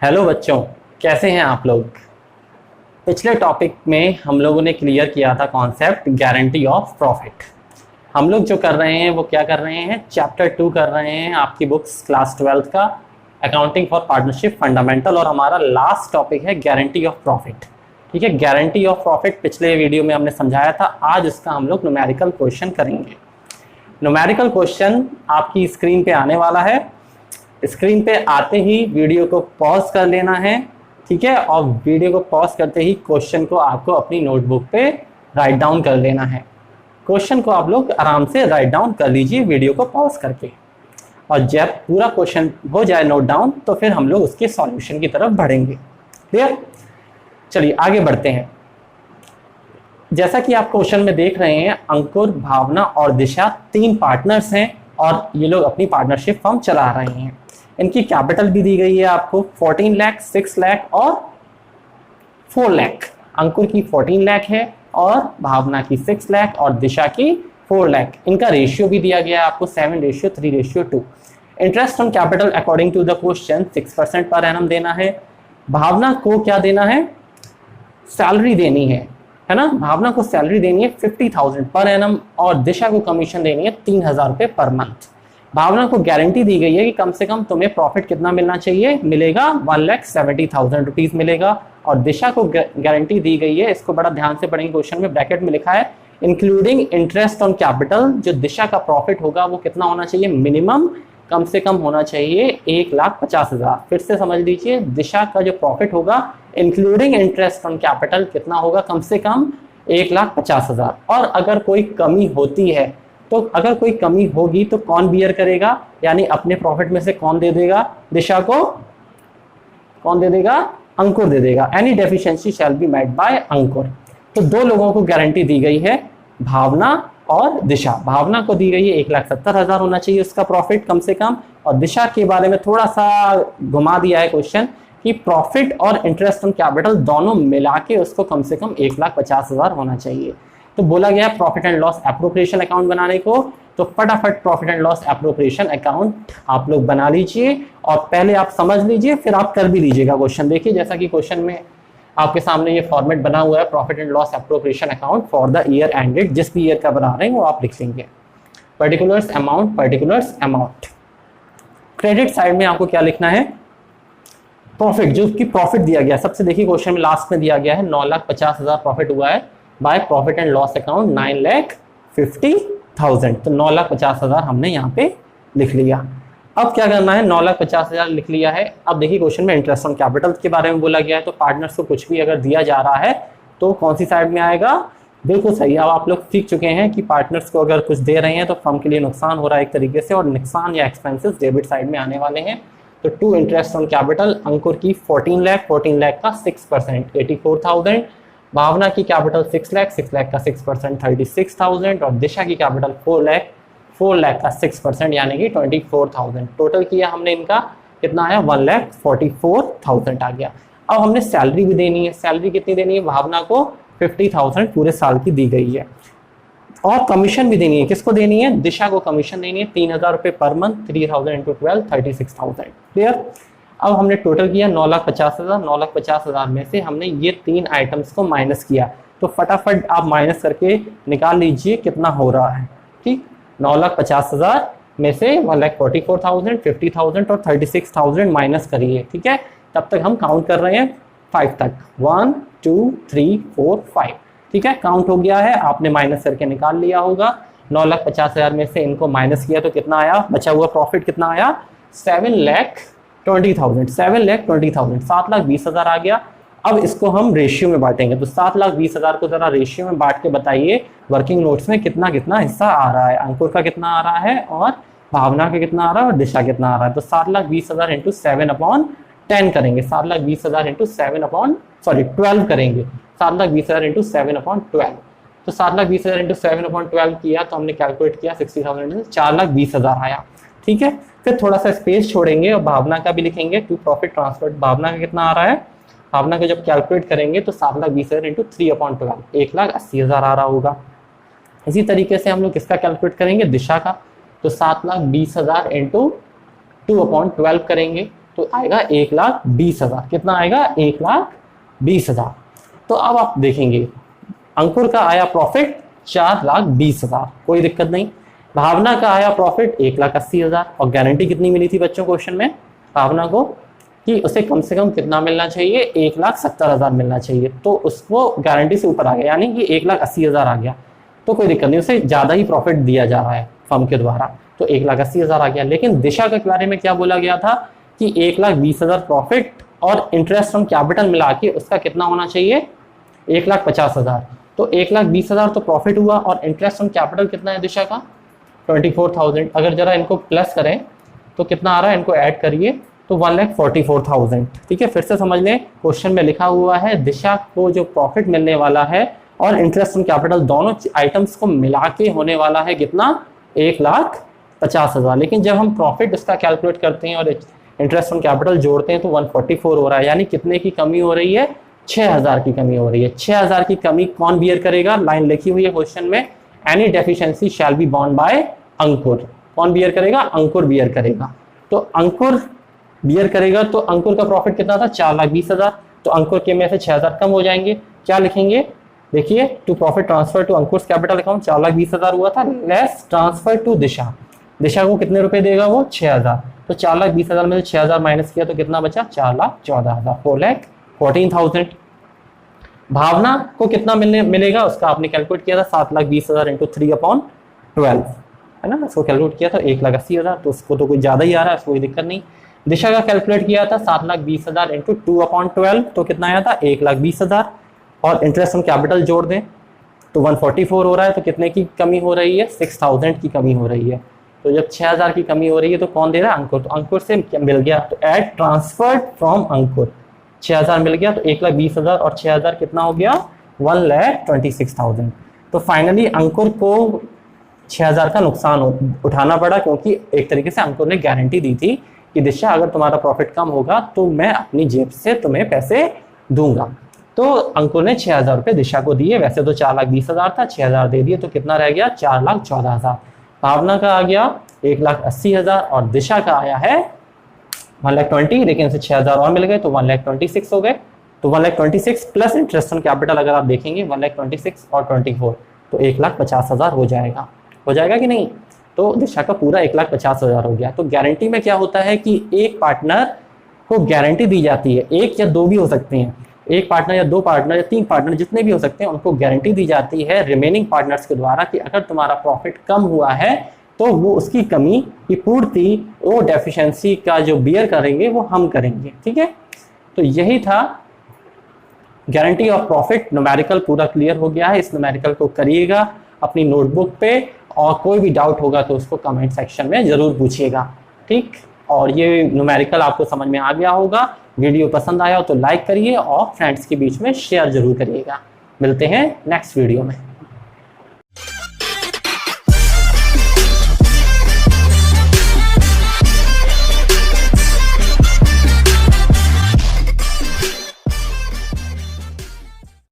Hello बच्चों, कैसे हैं आप लोग। पिछले टॉपिक में हम लोगों ने क्लियर किया था कॉन्सेप्ट गारंटी ऑफ प्रॉफिट। हम लोग जो कर रहे हैं वो क्या कर रहे हैं, चैप्टर 2 कर रहे हैं आपकी बुक्स क्लास 12 का, अकाउंटिंग फॉर पार्टनरशिप फंडामेंटल, और हमारा लास्ट टॉपिक है गारंटी ऑफ प्रॉफिट। ठीक है, गारंटी ऑफ प्रॉफिट पिछले वीडियो में हमने समझाया था। आज इसका हम लोग न्यूमेरिकल क्वेश्चन करेंगे। न्यूमेरिकल क्वेश्चन आपकी स्क्रीन पे आने वाला है। स्क्रीन पे आते ही वीडियो को पॉज कर लेना है, ठीक है, और वीडियो को पॉज करते ही क्वेश्चन को आपको अपनी नोटबुक पे राइट डाउन कर लेना है। क्वेश्चन को आप लोग आराम से राइट डाउन कर लीजिए वीडियो को पॉज करके, और जब पूरा क्वेश्चन हो जाए नोट डाउन तो फिर हम लोग उसके सॉल्यूशन की तरफ बढ़ेंगे। क्लियर? चलिए आगे बढ़ते हैं। जैसा कि आप क्वेश्चन में देख रहे हैं, अंकुर, भावना और दिशा 3 पार्टनर्स हैं और ये लोग अपनी पार्टनरशिप फर्म चला रहे हैं। इनकी कैपिटल भी दी गई है आपको 14 लाख, 6 लाख और 4 लाख। अंकुर की 14 लाख है और भावना की 6 लाख और दिशा की 4 लाख। इनका रेशियो भी दिया गया है आपको 7:3:2। Interest on capital according to the question 6% per annum देना है। भावना को क्या देना है, सैलरी देनी है ना। भावना को सैलरी देनी है 50,000 पर एनम और दिशा को कमीशन देनी है 3,000 रुपये पर मंथ। भावना को गारंटी दी गई है कि कम से कम तुम्हें प्रॉफिट कितना मिलना चाहिए, मिलेगा 1,70,000 रुपीज मिलेगा। और दिशा को गारंटी दी गई है, इसको बड़ा ध्यान से पढ़ेंगे, क्वेश्चन में ब्रैकेट में लिखा है इंक्लूडिंग इंटरेस्ट ऑन कैपिटल। जो दिशा का प्रॉफिट होगा वो कितना होना चाहिए, मिनिमम कम से कम होना चाहिए 1,50,000। फिर से समझ लीजिए, दिशा का जो प्रॉफिट होगा इंक्लूडिंग इंटरेस्ट ऑन कैपिटल कितना होगा, कम से कम 1,50,000। और अगर कोई कमी होती है तो अगर कोई कमी होगी तो कौन बियर करेगा, यानी अपने प्रॉफिट में से कौन दे देगा, दिशा को कौन दे देगा, अंकुर दे देगा। Any deficiency shall be met by Ankur. तो 2 लोगों को गारंटी दी गई है, भावना और दिशा। भावना को दी गई है 1,70,000 होना चाहिए उसका प्रॉफिट कम से कम, और दिशा के बारे में थोड़ा सा घुमा दिया है क्वेश्चन कि प्रॉफिट और इंटरेस्ट ऑन कैपिटल दोनों मिला के उसको कम से कम 1,50,000 होना चाहिए। तो बोला गया profit and loss appropriation account बनाने को, तो फटाफट profit and loss appropriation account आप लोग बना लीजिए, और पहले आप समझ लीजिए फिर आप कर भी लीजिएगा क्वेश्चन। देखिए जैसा कि क्वेश्चन में आपके सामने ये फॉर्मेट बना हुआ है, profit and loss appropriation account for the year ended. जिस भी ईयर का बना रहे हैं वो आप लिख लेंगे। Particulars amount, particulars amount. Credit side में आपको क्या लिखना है, प्रॉफिट, जो कि प्रॉफिट दिया गया सबसे, देखिए क्वेश्चन में लास्ट में दिया गया है 9,50,000 प्रॉफिट हुआ है by profit and loss account 9,50,000। तो 9,50,000 हमने यहाँ पे लिख लिया। अब क्या करना है, 9,50,000 लिख लिया है। अब देखिए क्वेश्चन में इंटरेस्ट ऑन कैपिटल के बारे में बोला गया है, तो पार्टनर्स को कुछ भी अगर दिया जा रहा है तो कौन सी साइड में आएगा, बिल्कुल सही। अब आप लोग सीख चुके हैं कि पार्टनर्स को अगर कुछ दे रहे हैं तो फर्म के लिए नुकसान हो रहा है एक तरीके से, और नुकसान या एक्सपेंसेस डेबिट साइड में आने वाले हैं। तो 2 इंटरेस्ट ऑन कैपिटल, अंकुर की 14 लाख, 14 लाख का 6% 84,000। भावना की कैपिटल 6 लाख, 6 लाख का 6% 36,000। और दिशा की कैपिटल 4 लाख, 4 लाख का 6% यानी कि 24,000। टोटल किया हमने इनका कितना आया, 1,44,000 आ गया। अब हमने सैलरी भी देनी है। सैलरी कितनी देनी है, भावना को 50,000 पूरे साल की दी गई है, और कमीशन भी देनी है। किसको देनी है, दिशा को कमीशन देनी है 3,000 रुपये पर मंथ, 3,000 × 12 36,000। क्लियर? अब हमने टोटल किया 9,50,000। 9,50,000 में से हमने ये 3 आइटम्स को माइनस किया, तो फटाफट आप माइनस करके निकाल लीजिए कितना हो रहा है। ठीक, 9,50,000 में से 1,44,000, 50,000 और 36,000 माइनस करिए। ठीक है, तब तक हम काउंट कर रहे हैं 5 तक, 1 2 3 4 5। ठीक है, काउंट हो गया है, आपने माइनस करके निकाल लिया होगा। 9,50,000 में से इनको माइनस किया तो कितना आया, बचा हुआ प्रॉफिट कितना आया, 7,20,000, 7,20,000, 7,20,000 आ गया। अब इसको हम रेशियो में बांटेंगे, तो 7,20,000 को जरा रेशियो में बांट के बताइए वर्किंग नोट्स में कितना कितना हिस्सा आ रहा है। अंकुर का कितना आ रहा है और भावना का कितना आ रहा है और दिशा कितना आ रहा है। तो 7,20,000 × 7/10 करेंगे, 7,20,000 × 12 करेंगे, 7,20,000 × 7/12। तो 7,20,000 × 7/12 किया तो हमने कैलकुलेट किया 60,000, 4,20,000 आया। ठीक है, फिर थोड़ा सा स्पेस छोड़ेंगे और भावना का भी लिखेंगे, टू प्रॉफिट ट्रांसफर। भावना का कितना आ रहा है, भावना को जब कैलकुलेट करेंगे तो 7,20,000 × 3/12 1,80,000 आ रहा होगा। इसी तरीके से हम लोग किसका कैलकुलेट करेंगे, दिशा का। तो 7,20,000 × 2/12 करेंगे तो आएगा 1,20,000। कितना आएगा? 1,20,000। तो अब आप देखेंगे अंकुर का आया प्रॉफिट 4,20,000, कोई दिक्कत नहीं। भावना का आया प्रॉफिट 1,80,000 और गारंटी कितनी मिली थी बच्चों क्वेश्चन में भावना को कि उसे कम से कम कितना मिलना चाहिए? 1,70,000 मिलना चाहिए। तो उसको गारंटी से ऊपर आ गया, यानी कि 1,80,000 आ गया। तो कोई दिक्कत नहीं, उसे ज़्यादा ही प्रॉफिट दिया जा रहा है फर्म के द्वारा, तो 1,80,000 आ गया। लेकिन दिशा के बारे में क्या बोला गया था कि 1,20,000 प्रॉफिट और इंटरेस्ट फ्रॉम कैपिटल मिला के उसका कितना होना चाहिए? 1,50,000। तो 1,20,000 तो प्रॉफिट हुआ और इंटरेस्ट फ्रॉम कैपिटल कितना है दिशा का? 24,000। अगर जरा इनको प्लस करें तो कितना आ रहा है? इनको ऐड करिए तो 1,44,000। ठीक है, फिर से समझ लें, क्वेश्चन में लिखा हुआ है दिशा को जो प्रॉफिट मिलने वाला है और इंटरेस्ट ऑन कैपिटल दोनों आइटम्स को मिला के होने वाला है कितना? 1,50,000। लेकिन जब हम प्रॉफिट इसका कैलकुलेट करते हैं और इंटरेस्ट ऑन कैपिटल जोड़ते हैं तो 144 हो रहा है, यानी कितने की कमी हो रही है? 6,000 की कमी हो रही है। 6,000 की कमी कौन बियर करेगा? लाइन लिखी हुई है क्वेश्चन में, any deficiency shall be borne by Ankur. कौन बियर करेगा? अंकुर बियर करेगा। तो अंकुर बियर करेगा, तो अंकुर का प्रॉफिट कितना था? 4,20,000। तो अंकुर के में से 6,000 कम हो जाएंगे। क्या लिखेंगे? देखिए, to profit transfer to Ankur capital account 4,20,000 हुआ था, less transfer to Disha. Disha को कितने रुपए देगा वो? 6,000। तो 4,20,000 में से 6,000 माइनस किया तो कितना बचा? 4,14,000, 4,14,000। भावना को कितना मिलेगा? उसका आपने कैलकुलेट किया था 7,20,000 इंटू 3/12, है ना, इसको कैलकुलेट किया था 1,80,000। तो उसको तो कोई ज़्यादा ही आ रहा है, कोई दिक्कत नहीं। दिशा का कैलकुलेट किया था 7,20,000 इंटू 2/12, तो कितना आया था? 1,20,000। और इंटरेस्ट ऑन कैपिटल जोड़ दें तो 144 हो रहा है। तो कितने की कमी हो रही है? 6,000 की कमी हो रही है। तो जब 6,000 की कमी हो रही है तो कौन दे रहा है? अंकुर। तो अंकुर से मिल गया, तो एड ट्रांसफर्ड फ्रॉम अंकुर 6,000 मिल गया। तो 1,20,000 और 6,000 कितना हो गया? 1,26,000। तो फाइनली अंकुर को 6,000 का नुकसान उठाना पड़ा, क्योंकि एक तरीके से अंकुर ने गारंटी दी थी कि दिशा अगर तुम्हारा प्रॉफिट कम होगा तो मैं अपनी जेब से तुम्हें पैसे दूंगा। तो अंकुर ने 6,000 रुपये दिशा को दिए। वैसे तो 4,20,000 था, 6,000 दे दिए, तो कितना रह गया? 4,14,000। भावना का आ गया 1,80,000 और दिशा का आया है 1,20,000, लेकिन इसे 6,000 और मिल गए तो 1,26,000 हो गए। तो 1,26,000 प्लस इंटरेस्ट ऑन कैपिटल अगर आप देखेंगे 1,26,000 और 24 तो 1,50,000 हो जाएगा। हो जाएगा कि नहीं? तो दिशा का पूरा 1,50,000 हो गया। तो गारंटी में क्या होता है कि एक पार्टनर को गारंटी दी जाती है, एक या दो भी हो सकते हैं, एक पार्टनर या दो पार्टनर या तीन पार्टनर जितने भी हो सकते हैं, उनको गारंटी दी जाती है रिमेनिंग पार्टनर्स के द्वारा कि अगर तुम्हारा प्रॉफिट कम हुआ है तो वो उसकी कमी की पूर्ति, वो डेफिशिएंसी का जो बियर करेंगे वो हम करेंगे। ठीक है, तो यही था गारंटी ऑफ प्रॉफिट। न्यूमेरिकल पूरा क्लियर हो गया है। इस न्यूमेरिकल को करिएगा अपनी नोटबुक पे, और कोई भी डाउट होगा तो उसको कमेंट सेक्शन में ज़रूर पूछिएगा। ठीक, और ये न्यूमेरिकल आपको समझ में आ गया होगा। वीडियो पसंद आया हो तो लाइक करिए और फ्रेंड्स के बीच में शेयर जरूर करिएगा। मिलते हैं नेक्स्ट वीडियो में।